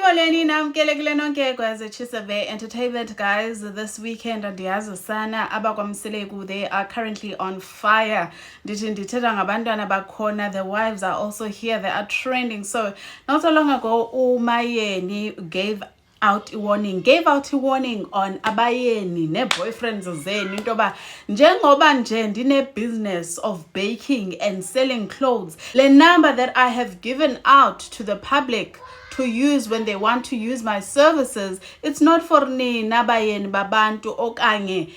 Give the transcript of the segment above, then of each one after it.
Molweni namkelekile nonke kweze Chisave Entertainment guys. This weekend andiyazi sana abakwamseleku, they are currently on fire. Ndithetha ngabantwana bakhona, the wives are also here, they are trending. So not so long ago uMayeni gave out a warning on abayeni ne-boyfriends zenu into yoba njengoba nje ndine-business of baking and selling clothes, the number that I have given out to the public to use when they want to use my services, it's not for nina bayeni babantu okanye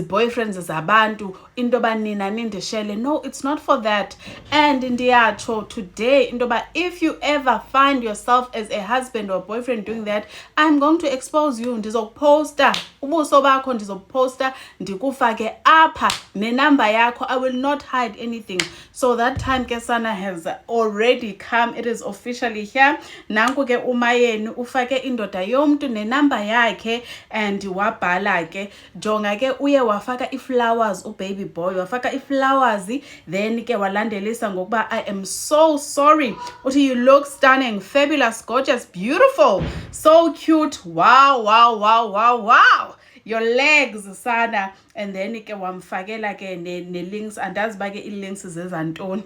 boyfriends zabantu into ba nina nindishele. No, it's not for that. And ndiyatsho today into ba if you ever find yourself as a husband or boyfriend doing that, I'm going to expose you. Ndizokuposta ubuso bakho, ndizokuposta ndikufake apha nenamba yakho. I will not hide anything. So that time kesana has already come. It is officially here. Nanku ke uMayeni ufake indoda yomntu nenamba yakhe and wabhala ke jonga ke uye wafaka iflowers ubaby boy, wafaka iflowers, then ke walandelisa ngokuba I am so sorry. Uthi you look stunning, fabulous, gorgeous, beautiful, so cute. Wow. Your legs sana. And then ke wamfakela ke ne links, andazi ba ke i-links zezantoni.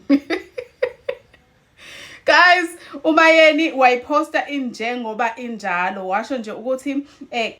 Guys, uMayeni wayiposta injengoba injalo, washo nje ukuthi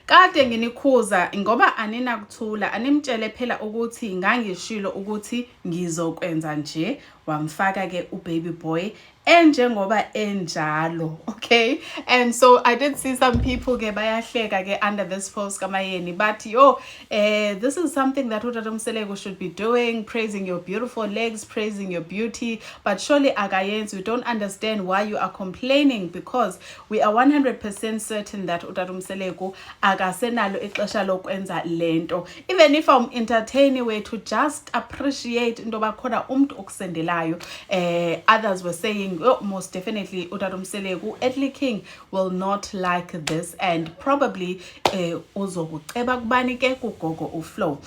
kade nginikhuza ngoba aninakuthula, animtshele phela ukuthi ngangishilo ukuthi ngizokwenza nje. Wamfaka ke ubaby boy enjengoba enjalo, okay? And so I did see some people ke bayahleka ke under this post kaMayeni, but this is something that uTata Mseleku should be doing, praising your beautiful legs, praising your beauty, but surely akayenzi. We don't understand why you are complaining, because we are 100% certain that uTata Mseleku akasenalo ixesha lokwenza lento. Even if I'm entertaining way to just appreciate into bakhona umuntu okusendelayo. Others were saying, oh, most definitely uTata Mseleku Earthly King will not like this, and probably uzokuceba kubani ke kugogo uFlow.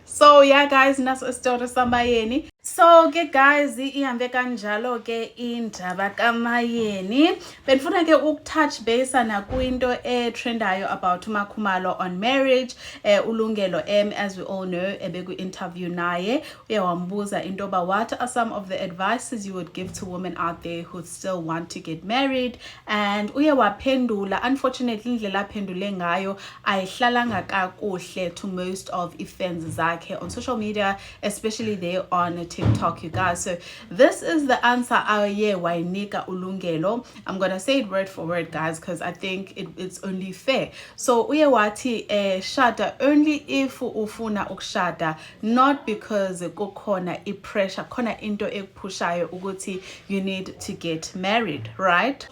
So yeah guys, naso isitori saMayeni. So ke guys, ihambe kanjalo ke indaba kaMayeni. Benifuna ke ukutouch base na kwinto trendayo about uMakhumalo on marriage. Ulungelo as we all know, ebeku interview naye uye wambuza into ba what are some of the advices you would give to women out there who still want to get married, and uye waphendula. Unfortunately indlela aphendule ngayo ayihlalanga kakuhle to most of fans zakhe on social media, especially there on TikTok, you guys. So this is the answer aye wainika ulungelo. I'm gonna say it word for word, guys, because I think it's only fair. So uye wati shada only if ufuna ukushada, not because kukhona pressure, khona into ekupushayo ukuthi you need to get married, right?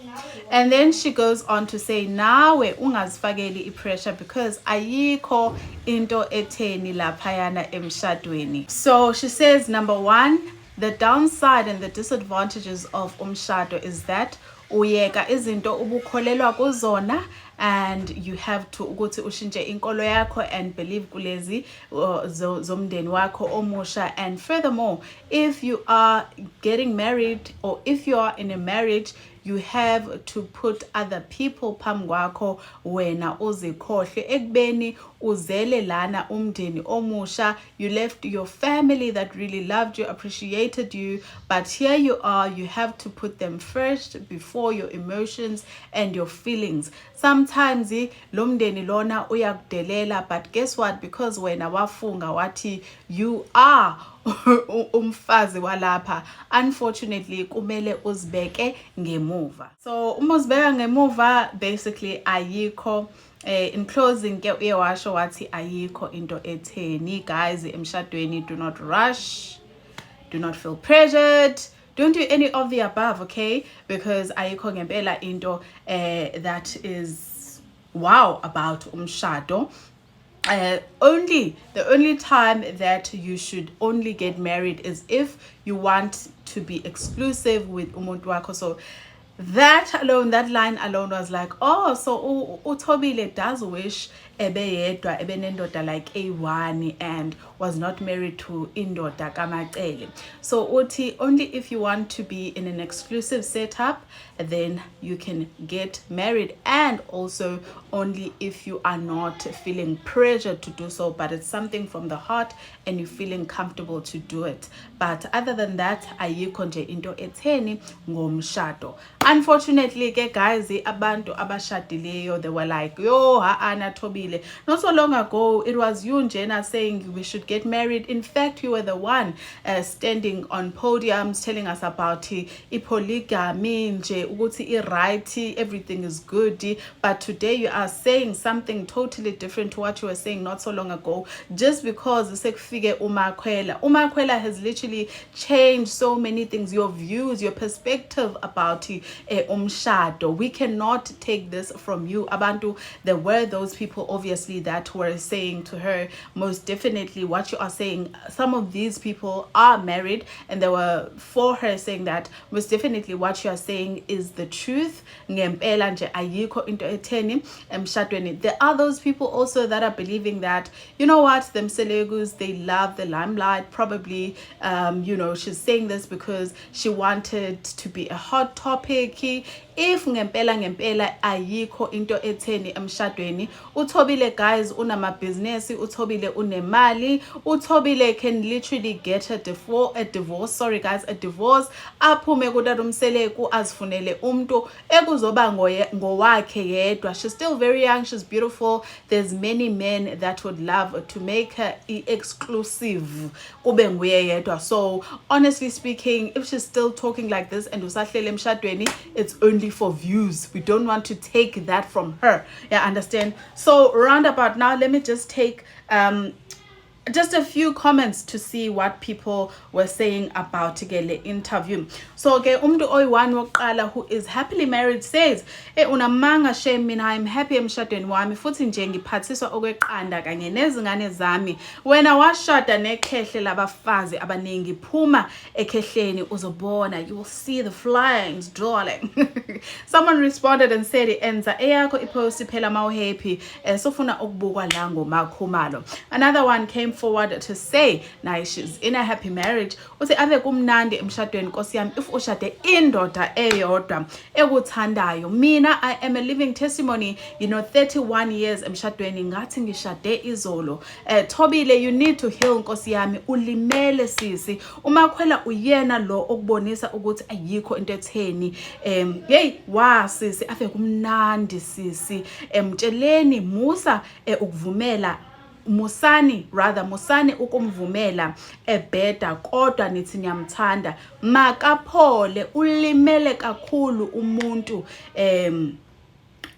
And then she goes on to say nawe ungazifakeli pressure because ayikho into etheni laphayana emshadweni. So she says, number one, the downside and the disadvantages of umshado is that uyeka izinto ubukholelwa kuzona, and you have to ukuthi ushintshe inkolo yakho and believe kulezi zomndeni wakho omusha. And furthermore, if you are getting married or if you are in a marriage, you have to put other people phambi kwakho wena uzikhohle ekubeni uzele lana umndeni omusha. You left your family that really loved you, appreciated you, but here you are, you have to put them first before your emotions and your feelings. Sometimes lo mndeni lona uyakudelela, but guess what, because wena wafunga wathi you are umfazi walapha, unfortunately kumele uzibeke ngemuva. So uma uzibeka ngemuva, basically ayikho. In closing ke uye washo wathi ayikho into etheni. Guys, emshadweni, do not rush, do not feel pressured, don't do any of the above, okay? Because ayikho ngempela into that is wow about umshado. The only time that you should only get married is if you want to be exclusive with umuntu wakho. So that line alone was like, oh, so uThobile does wish ebeyedwa ebenendoda like A1 and was not married to indoda kaMacele. So uthi only if you want to be in an exclusive setup, then you can get married, and also only if you are not feeling pressured to do so, but it's something from the heart and you're feeling comfortable to do it. But other than that, ayikho nje into etheni ngomshado. Unfortunately ke guys, abantu abashadileyo, they were like, yo Anna Thobile, not so long ago it was you Njena saying we should get married. In fact, you were the one standing on podiums telling us about polygamy nje ukuthi right, everything is good, but today you are saying something totally different to what you were saying not so long ago, just because sekufike uMakhwela has literally changed so many things, your views, your perspective about umshado. We cannot take this from you. Abantu, there were those people obviously that were saying to her, most definitely what you are saying, some of these people are married, and they were for her saying that most definitely what you are saying is the truth. Ngempela nje ayikho into etheni emshadweni. There are those people also that are believing that, you know what, them Selegus, they love the limelight. Probably you know, she's saying this because she wanted to be a hot topic. If ngempela ayikho into etheni emshadweni, uThobile guys unamabhizinesi, uThobile unemali, uThobile can literally get a divorce, sorry guys, a divorce, aphume kuDadumseleku azifunele umuntu ekuzoba ngowakhe yedwa. She's still very young, she's beautiful. There's many men that would love to make her exclusive kube nguye yedwa. So honestly speaking, if she's still talking like this and usahlele emshadweni, it's only for views. We don't want to take that from her. Yeah, understand? So roundabout now, let me just take just a few comments to see what people were saying about the interview. So ke umntu oyi-1 wokuqala who is happily married says, unamanga shame, mina I'm happy emshadweni wami futhi nje ngiphathiswa okweqanda kanye nezingane zami. Wena washada nekhehle labafazi abaningi, phuma ekhehleni uzobona, you will see the flames darling. Someone responded and said, enza eyakho ipost phela mawuhappy sofuna ukubukwa la ngoMakhumalo. Another one came forward to say, now she's in a happy marriage. Uthi ave kumnandi emshadweni Nkosi yami if ushade indoda eyodwa ekuthandayo. Mina I am a living testimony, you know, 31 years emshadweni ngathi ngishade izolo. Thobile, you need to heal Nkosi yami, ulimele sisi. uMakhwela uyena lo okubonisa ukuthi ayikho into etheni hey wa sisi ave kumnandi sisi, mtsheleni Musa ukuvumela musani ukumvumela ebheda, kodwa nithi niyamthanda, makaphole, ulimele kakhulu umuntu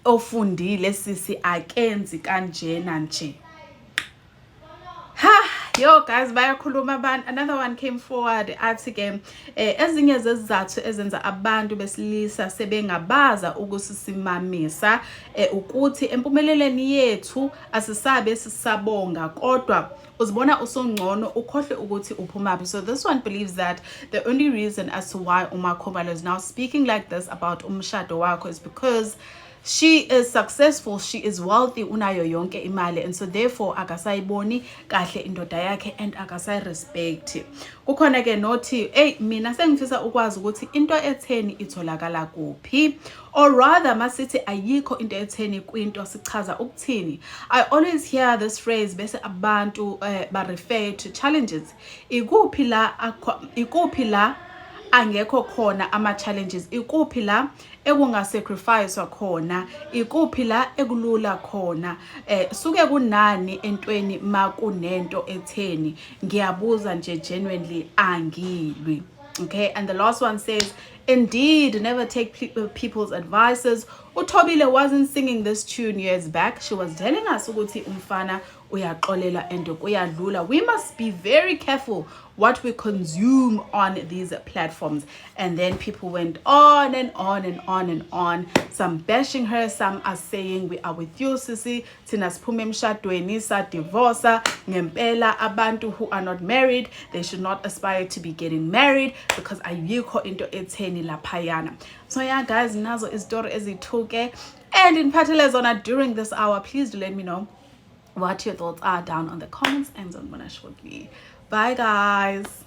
ofundile sisi, akenzi kanjena nje. Yo guys, bayakhuluma abantu. Another one came forward athi ke ezinye zezizathu ezenza abantu besilisa sebengabaza ukusisimamisa ukuthi empumeleleni yethu asisabe sisabonga, kodwa uzibona usongcono ukhohle ukuthi uphumaphi. So this one believes that the only reason as to why uMakhumalo is now speaking like this about umshado wakho is because she is successful, she is wealthy, unayo yonke imali, and so therefore akasayiboni kahle indoda yakhe and akasayirespect. Kukhona ke nothi mina sengifisa ukwazi ukuthi into etheni itholakala kuphi, or rather masithi ayikho into etheni kwinto sichaza ukuthini. I always hear this phrase bese abantu ba refer to challenges. Ikuphi la angekho khona ama challenges, ikuphi la ekungasacrifice khona, ikuphi la ekulula khona, suke kunani entweni makunento etheni, ngiyabuza nje genuinely angilwi. Okay, and the last one says, indeed, never take people's advices. uThobile wasn't singing this tune years back. She was telling us ukuthi umfana uyaxolela and uyadlula. We must be very careful what we consume on these platforms. And then people went on and on and on and on, some bashing her, some are saying we are with you sisi, thina siphume emshadweni sadivorca, ngempela abantu who are not married, they should not aspire to be getting married because ayikho into etheni laphayana. So yeah guys, nazo izitori ezithuke, and in Patelezona during this hour, please do let me know what your thoughts are down on the comments and on Bye guys.